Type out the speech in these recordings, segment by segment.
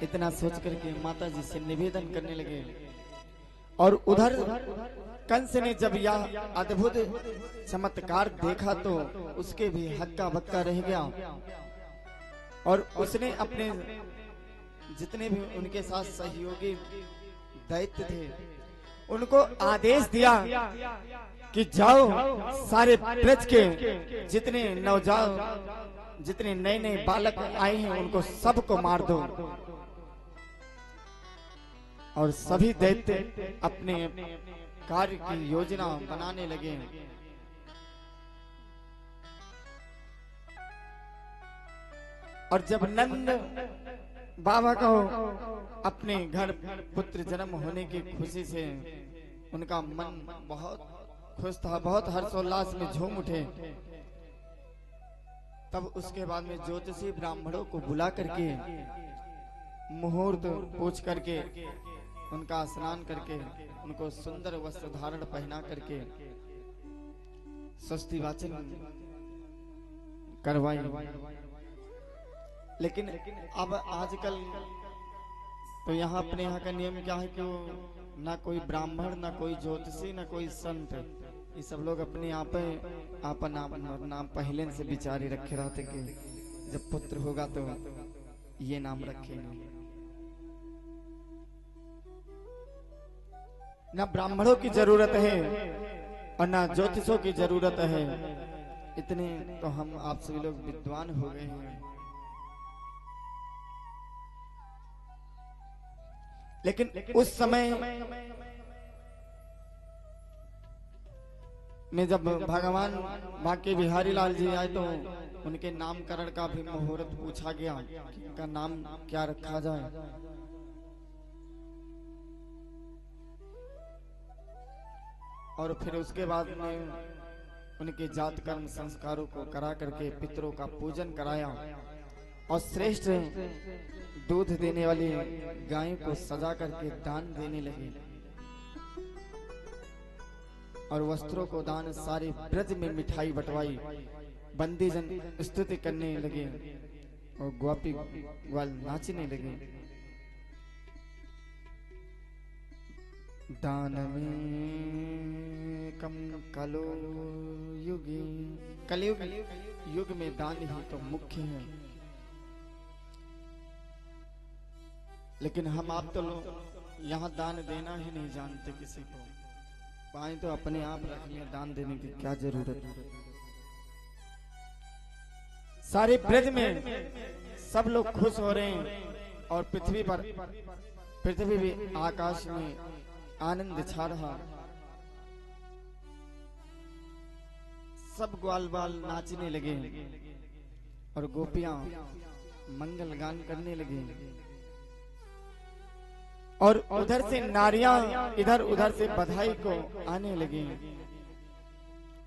इतना सोच करके माता जी से निवेदन करने लगे। और उधर कंस ने जब यह अद्भुत चमत्कार देखा तो उसके भी हक्का बक्का रह गया और उसने अपने जितने भी उनके साथ सहयोगी दैत्य थे उनको आदेश दिया कि जाओ सारे ब्रज के जितने नवजात जितने नए नए बालक आए हैं उनको सबको मार दो। और सभी दैत्य अपने कार्य की योजना बनाने लगे। और जब नंद बाबा को अपने घर पुत्र जन्म होने की खुशी से उनका मन बहुत खुश था, बहुत हर्षोल्लास में झूम उठे। तब उसके बाद में ज्योतिषी ब्राह्मणों को बुला करके मुहूर्त पूछ करके उनका स्नान करके उनको सुंदर वस्त्र धारण पहना करके स्वस्ति वाचन करवाई। लेकिन अब आजकल तो यहाँ अपने यहाँ का नियम क्या है कि ना कोई ब्राह्मण ना कोई ज्योतिषी ना कोई संत, ये सब लोग अपने यहाँ पे आपन नाम पहले से विचारी रखे रहते कि जब पुत्र होगा तो ये नाम रखेंगे। ना ब्राह्मणों की जरूरत है और ना ज्योतिषों की जरूरत है, इतने तो हम आप सभी लोग विद्वान हो गए हैं। लेकिन उस समय में जब भगवान बांके बिहारी लाल जी आए तो उनके नामकरण का भी मुहूर्त पूछा गया कि उनका नाम क्या रखा जाए। और फिर उसके बाद में उनके जात कर्म संस्कारों को करा करके पितरों का पूजन कराया और श्रेष्ठ दूध देने वाली गाय को सजा करके दान देने लगे। और वस्त्रों को दान, सारे ब्रज में मिठाई बंटवाई, बंदी जन स्तुति करने लगे और गोपी ग्वाल नाचने लगे। दान में कम कलो युगी, कलयुग युग में दान ही तो मुख्य है। लेकिन हम आप तो लोग यहाँ दान देना ही नहीं जानते, किसी को पाए तो अपने आप रख लिया, दान देने की क्या जरूरत है। सारे ब्रज में सब लोग खुश हो रहे हैं और पृथ्वी भी आकाश में आनंद छा रहा। सब ग्वाल बाल नाचने लगे और गोपियां मंगल गान करने लगे। और उधर से नारियां इधर उधर से बधाई को आने लगी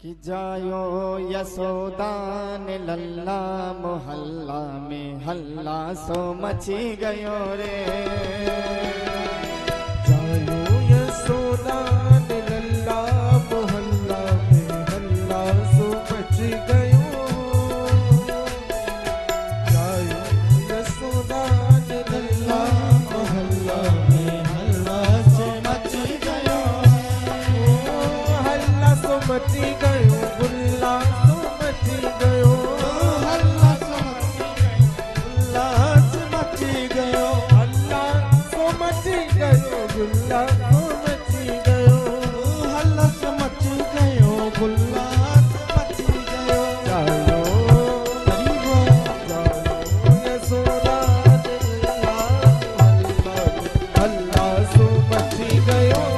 कि जायो यशोदा ने लल्ला मोहल्ला में हल्ला सो मची गयो रे। जायो यशोदा ने लल्ला मोहल्ला में हल्ला सो मची गयो। जायो यशोदा ने लल्ला मोहल्ला मची गयो, गुल्ला सो मची गयो, हल्ला सो मची गयो, हल्ला सो मची गयो, गुल्ला सो मची गयो, हल्ला सो मची गयो, गुल्ला सो मची गयो। जायो यशोदा हल्ला सो मची गयो।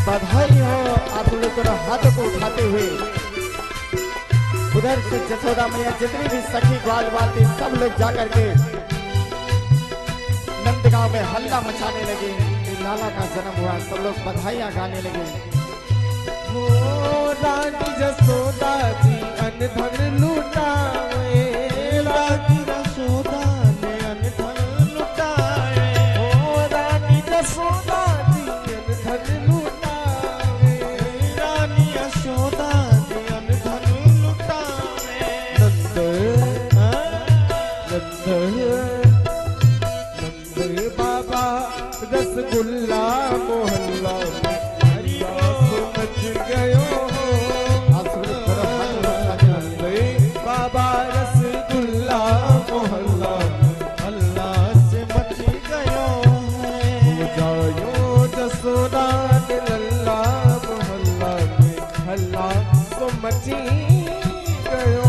बधाई हो आप लोग को हाथों को उठाते हुए। उधर से जसोदा मैया जितनी भी सखी ग्वाल बाल थी सब लोग जाकर के नंदगांव में हल्ला मचाने लगे कि लाला का जन्म हुआ। सब लोग बधाइयां गाने लगे। हो रानी जसोदा जी अन धन लुटाए, रानी जसोदा ने अन धन लुटाए। हो रानी नंद बाबा रसगुल्ला मोहल्ला में हल्ला सो मच गयो नंद बाबा रसगुल्ला मोहल्ला हल्ला से मच गयो हो जायो जसोदा लल्ला मोहल्ला में हल्ला सो मची गयो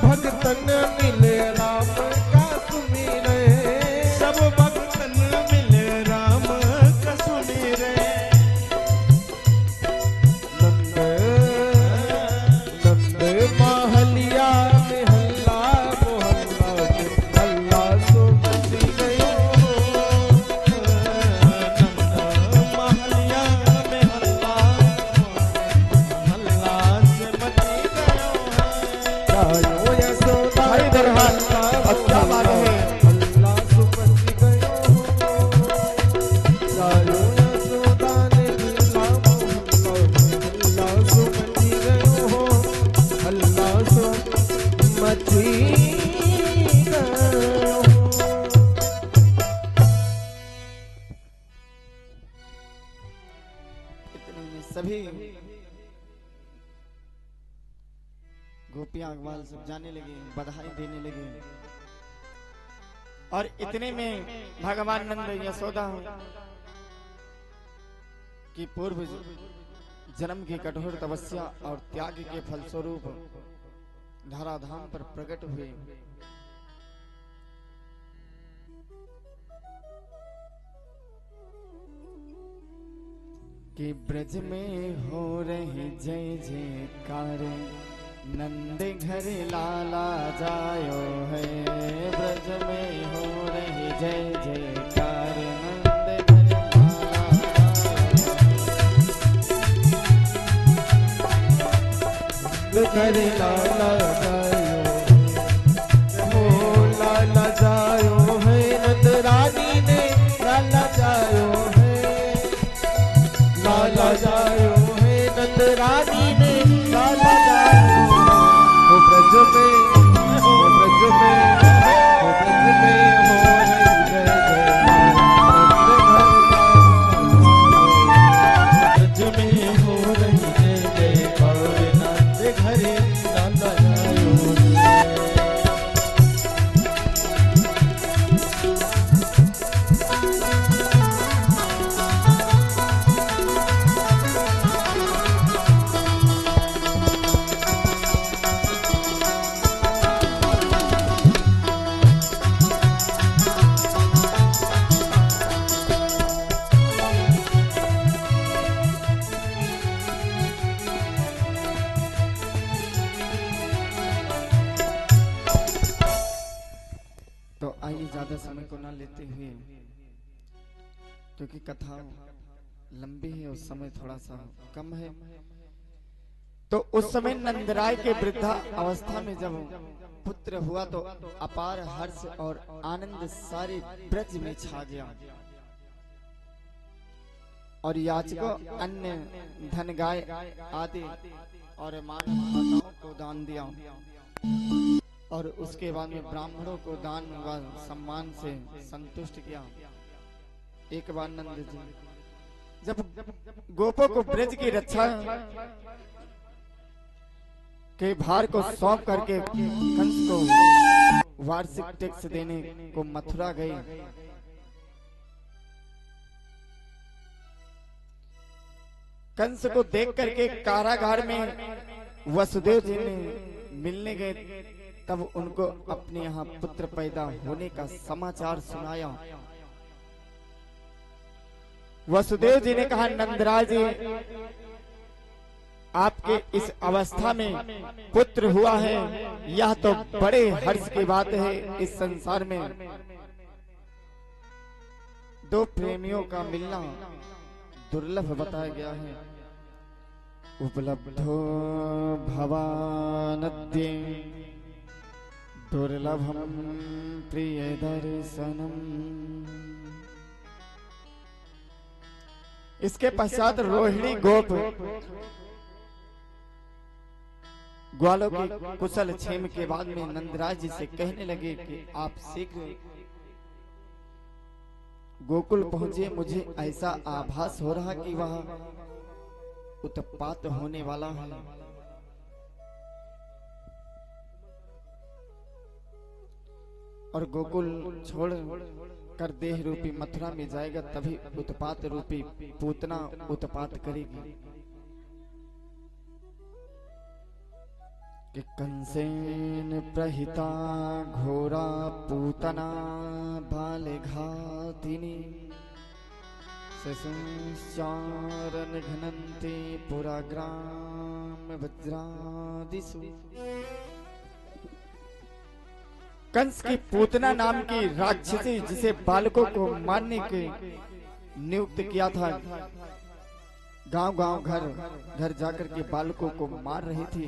भगतन मिले राम का सुमिरे सब भक्तन मिले राम का सुमिरे नंद नंद महलिया में हल्ला मोहल्ला में हल्ला सो मच गयो नंद महलिया में हल्ला हल्ला से मच गयो भाई दरबार अच्छा बात है हल्ला सो मच गयो जायो यशोदा ने हल्ला मोहल्ला हल्ला सो मच गयो हल्ला सो मच गयो इतने में सभी गोपियां अग्रवाल सब जाने लगे, बधाई देने लगे। और इतने में भगवान नंद यशोदा की पूर्व जन्म की कठोर तपस्या और त्याग के फलस्वरूप धराधाम पर प्रकट हुए। कि ब्रज में हो रही जय जयकार, नंद घर लाला जायो है। ब्रज में हो रही जय जयकार, नंद घर लाला जायो। हो लाला जायो है नंद रानी ने लाला जायो है लाला जायो है नंद रानी ने लाला जायो हो ब्रज में हो ब्रज में हो ब्रज में हो रही जय ब्रज में हो रही जय जयकार, नंद घर लाला जायो। तो आइए ज्यादा समय को ना लेते हुए, क्योंकि कथा लंबी है और समय थोड़ा सा कम है, तो उस समय नंदराय के वृद्धा अवस्था में जब पुत्र हुआ तो अपार हर्ष और आनंद सारे ब्रज में छा गया। और याचकों अन्य धन गाय आदि और मानव माताओं को दान दिया। और उसके बाद में ब्राह्मणों को दान व सम्मान से संतुष्ट किया। एक बार नंद जी जब गोपों को ब्रज की रक्षा के भार को सौंप करके कंस को वार्षिक टैक्स देने को मथुरा गए, कंस को देख करके कारागार में वसुदेव जी ने मिलने गए। तब उनको अपने यहाँ पुत्र पैदा होने का समाचार सुनाया। वसुदेव जी ने कहा, नंदराज जी, आपके इस अवस्था में पुत्र हुआ है, यह तो बड़े हर्ष की बात है। इस संसार में दो प्रेमियों का मिलना दुर्लभ बताया गया है। उपलब्धो भवानद्य दुर्लभम प्रिय दर्शनम। इसके पश्चात रोहिणी गोप ग्वालों की कुशल क्षेम के बाद में नंदराज जी से कहने लगे कि आप शीघ्र गोकुल पहुंचे। मुझे ऐसा आभास हो रहा कि वह उत्पात होने वाला है। और गोकुल छोड़ कर देह रूपी मथुरा में जाएगा, तभी उत्पात रूपी पूतना उत्पात करेगी। कि कंसेन प्रहिता घोरा पूतना बाल घातिनी ससंचारन घनन्ते पुरा ग्राम वज्रादिषु। कंस की पूतना नाम की राक्षसी, जिसे बालकों को मारने के नियुक्त किया था, गांव गांव घर घर जाकर के बालकों को मार रही थी।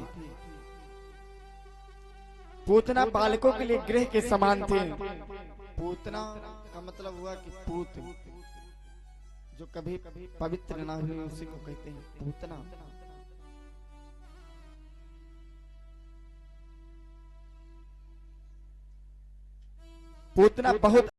पूतना बालकों के लिए गृह के समान थे। पूतना का मतलब हुआ कि पूत जो कभी पवित्र ना हुई, उसी को कहते हैं पूतना। पूतना बहुत